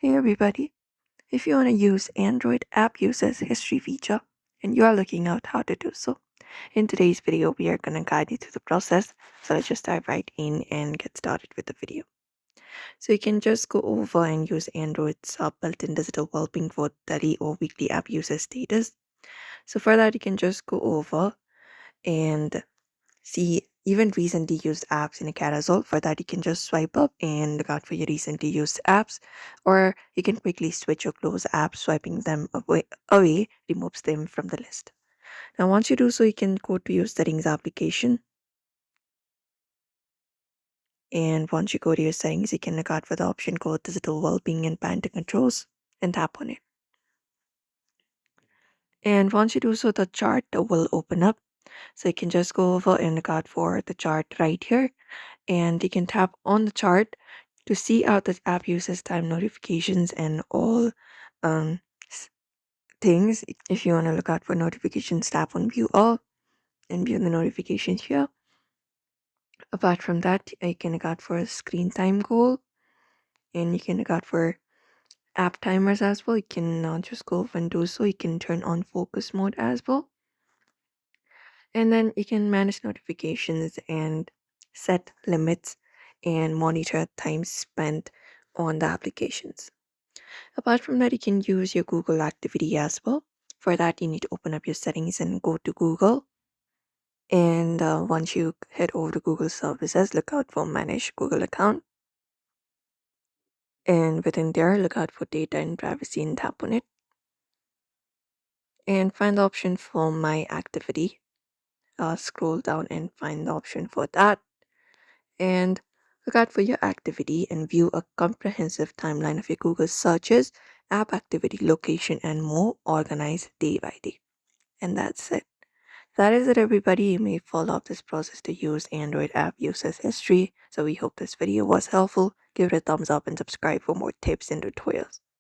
Hey everybody, if you want to use Android App Users History feature and you are looking out how to do so, in today's video we are going to guide you through the process. So let's just dive right in and get started with the video. So you can just go over and use Android's built-in digital wellbeing for daily or weekly app user status. So for that you can just go over and see even recently used apps in a carousel. For that, you can just swipe up and look out for your recently used apps, or you can quickly switch or close apps. Swiping them away removes them from the list. Now, once you do so, you can go to your settings application. And once you go to your settings, you can look out for the option called Digital Wellbeing and Parental Controls and tap on it. And once you do so, the chart will open up. So you can just go over and look out for the chart right here, and you can tap on the chart to see out the app uses time notifications and all um, s- things. If you want to look out for notifications, tap on view all and view the notifications here. Apart from that, you can look out for a screen time goal, and you can look out for app timers as well. You can just go over and do so. You can turn on focus mode as well, and then you can manage notifications and set limits and monitor time spent on the applications. Apart from that, you can use your Google activity as well. For that, you need to open up your settings and go to Google. And once you head over to Google services, look out for manage Google account. And within there, look out for data and privacy and tap on it. And find the option for my activity. Scroll down and find the option for that. And look out for your activity and view a comprehensive timeline of your Google searches, app activity, location, and more organized day by day. And that's it. That is it, everybody. You may follow up this process to use Android app users history. So we hope this video was helpful. Give it a thumbs up and subscribe for more tips and tutorials.